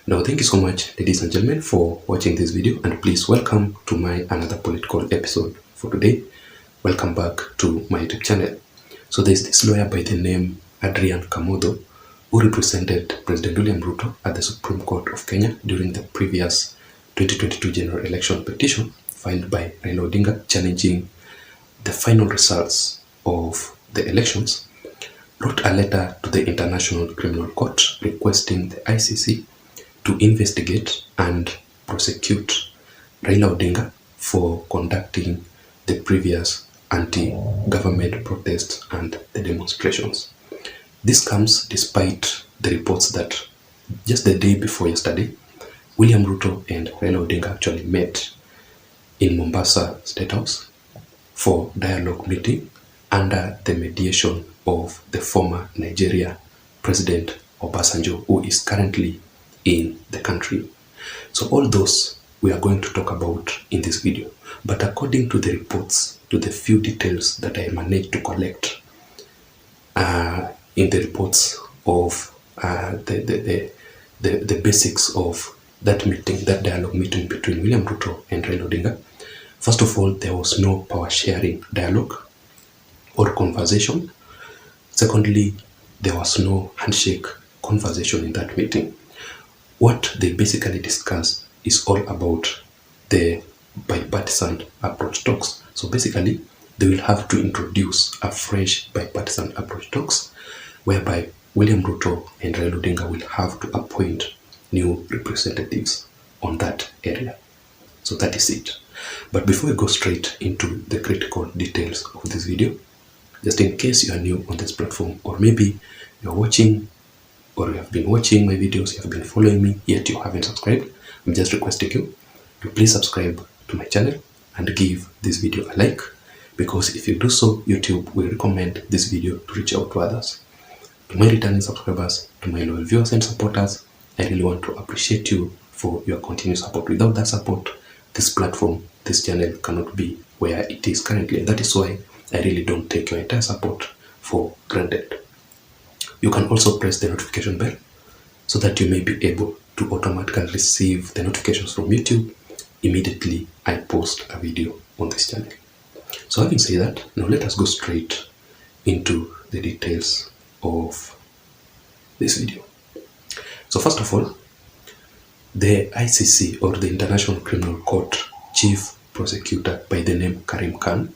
Now, thank you so much, ladies and gentlemen, for watching this video, and please welcome to my another political episode for today. Welcome back to my YouTube channel. So there's this lawyer by the name Adrian Kamodo who represented President William Ruto at the Supreme Court of Kenya during the previous 2022 general election petition filed by Raila Odinga challenging the final results of the elections. Wrote a letter to the International Criminal Court requesting the ICC to investigate and prosecute Raila Odinga for conducting the previous anti-government protests and the demonstrations. This comes despite the reports that just the day before yesterday, William Ruto and Raila Odinga actually met in Mombasa State House for dialogue meeting under the mediation of the former Nigeria President Obasanjo, who is currently in the country. So all those we are going to talk about in this video, but according to the reports, to the few details that I managed to collect in the reports of the basics of that meeting, that dialogue meeting between William Ruto and Raila Odinga. First of all, there was no power sharing dialogue or conversation. Secondly, there was no handshake conversation in that meeting. What they basically discussed is all about the bipartisan approach talks. So basically, they will have to introduce a fresh bipartisan approach talks whereby William Ruto and Raila Odinga will have to appoint new representatives on that area. So that is it. But before we go straight into the critical details of this video, just in case you are new on this platform, or maybe you are watching or you have been watching my videos, you have been following me, yet you haven't subscribed, I'm just requesting you to please subscribe to my channel and give this video a like, because if you do so, YouTube will recommend this video to reach out to others. To my returning subscribers, to my loyal viewers and supporters, I really want to appreciate you for your continued support. Without that support, this platform, this channel cannot be where it is currently, and that is why I really don't take your entire support for granted. You can also press the notification bell so that you may be able to automatically receive the notifications from YouTube immediately I post a video on this channel. So having said that, now let us go straight into the details of this video. So first of all, the ICC, or the International Criminal Court Chief Prosecutor by the name KarimKhan,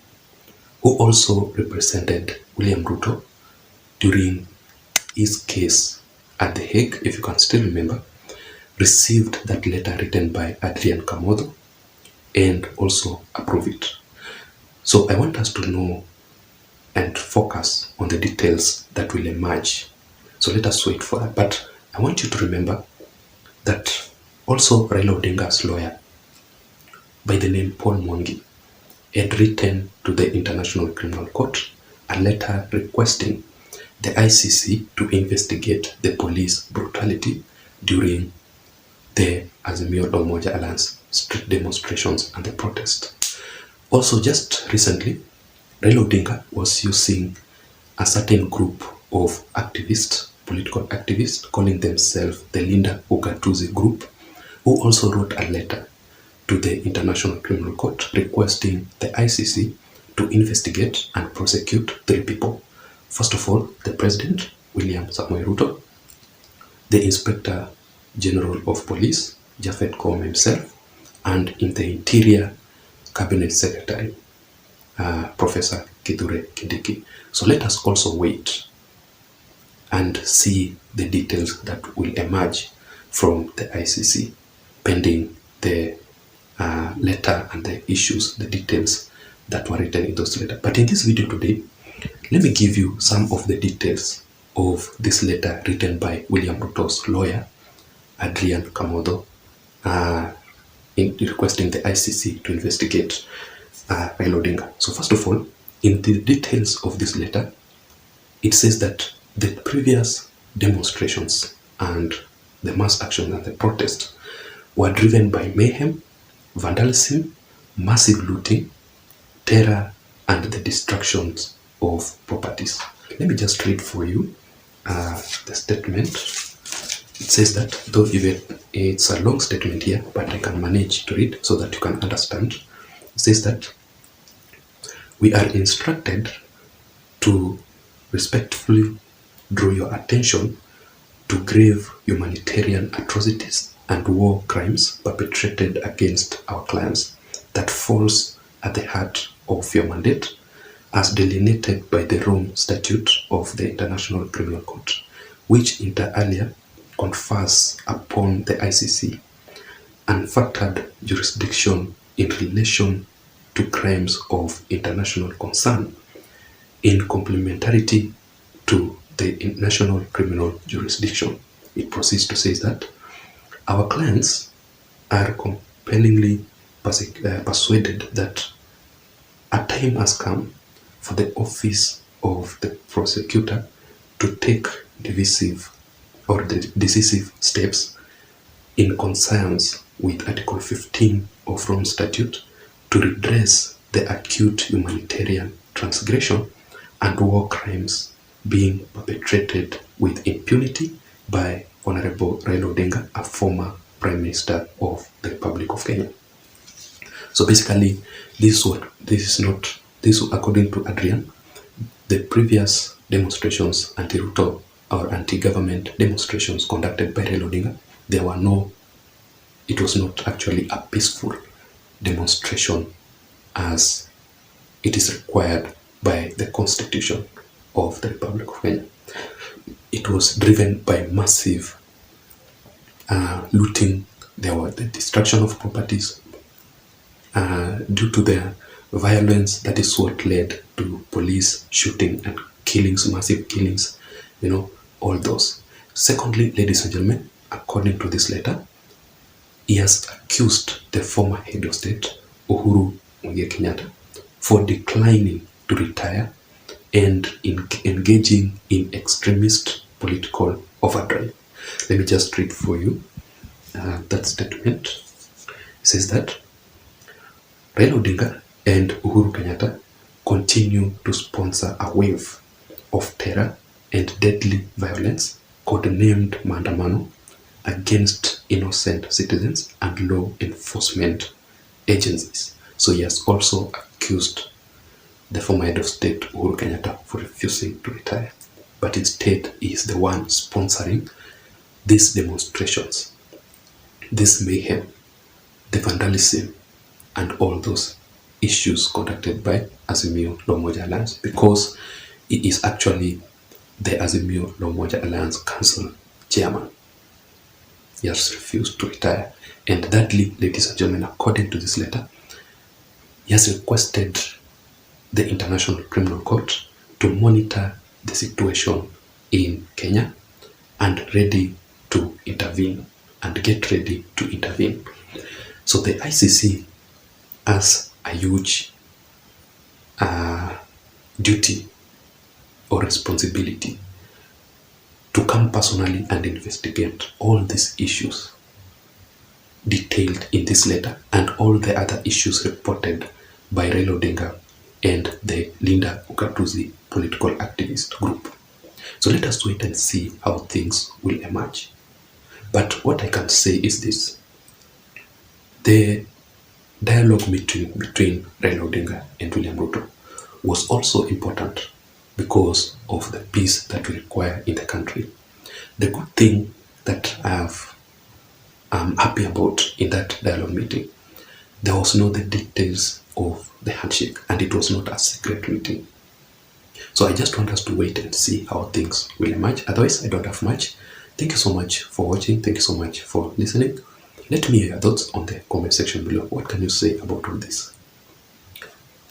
who also represented William Ruto during his case at The Hague, if you can still remember, received that letter written by Adrian Kamodo and also approved it. So I want us to know and focus on the details that will emerge. So let us wait for that. But I want you to remember that also Raila Odinga's lawyer by the name Paul Mwangi had written to the International Criminal Court a letter requesting the ICC to investigate the police brutality during the Azimio la Umoja Alliance street demonstrations and the protest. Also, just recently, Raila Odinga was using a certain group of activists, political activists, calling themselves the Linda Ugatuzi group, who also wrote a letter to the International Criminal Court requesting the ICC to investigate and prosecute 3 people. First of all, the President, William Samoei Ruto, the Inspector General of Police, Japhet Koome himself, and in the Interior Cabinet Secretary, Professor Kithure Kindiki. So let us also wait and see the details that will emerge from the ICC pending the letter and the issues, the details that were written in those letters. But in this video today, let me give you some of the details of this letter written by William Ruto's lawyer, Adrian Kamodo, in requesting the ICC to investigate Raila Odinga. So first of all, in the details of this letter, it says that the previous demonstrations and the mass action and the protest were driven by mayhem, vandalism, massive looting, terror, and the destructions of properties. Let me just read for you the statement. It says that though even It's a long statement here, but I can manage to read so that you can understand. It says that we are instructed to respectfully draw your attention to grave humanitarian atrocities and war crimes perpetrated against our clients that falls at the heart of your mandate as delineated by the Rome Statute of the International Criminal Court, which inter alia confers upon the ICC unfettered jurisdiction in relation to crimes of international concern in complementarity to the national criminal jurisdiction. It proceeds to say that our clients are compellingly persuaded that a time has come for the office of the prosecutor to take decisive steps in conscience with Article 15 of Rome Statute to redress the acute humanitarian transgression and war crimes being perpetrated with impunity by Honorable Raila Odinga, a former Prime Minister of the Republic of Kenya. So basically, this is according to Adrian, the previous demonstrations, anti-Ruto or anti-government demonstrations conducted by Raila Odinga, it was not actually a peaceful demonstration as it is required by the Constitution of the Republic of Kenya. It was driven by massive looting. There was the destruction of properties due to the violence. That is what led to police shooting and killings, massive killings, all those. Secondly, ladies and gentlemen, according to this letter, he has accused the former head of state, Uhuru Muigai Kenyatta, for declining to retire and engaging in extremist political overdrive. Let me just read for you that statement. It says that Raila Odinga and Uhuru Kenyatta continue to sponsor a wave of terror and deadly violence codenamed Maandamano against innocent citizens and law enforcement agencies. So he has also accused the former head of state, Uhuru Kenyatta, for refusing to retire. But instead, he is the one sponsoring these demonstrations, this mayhem, the vandalism, and all those issues conducted by Azimio La Umoja Alliance, because he is actually the Azimio La Umoja Alliance Council chairman. He has refused to retire. And thirdly, ladies and gentlemen, according to this letter, he has requested the International Criminal Court to monitor the situation in Kenya and ready to intervene and get ready to intervene. So the ICC has a huge duty or responsibility to come personally and investigate all these issues detailed in this letter and all the other issues reported by Raila Odinga and the Linda Ugatuzi political activist group. So let us wait and see how things will emerge. But what I can say is this: the dialogue meeting between Raila Odinga and William Ruto was also important because of the peace that we require in the country. The good thing that I'm happy about in that dialogue meeting, there was no the details of the handshake, and it was not a secret meeting. So I just want us to wait and see how things will emerge. Otherwise, I don't have much. Thank you so much for watching. Thank you so much for listening. Let me hear your thoughts on the comment section below. What can you say about all this?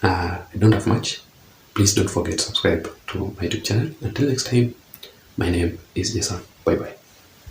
I don't have much. Please don't forget to subscribe to my YouTube channel. Until next time, my name is Jason. Bye bye.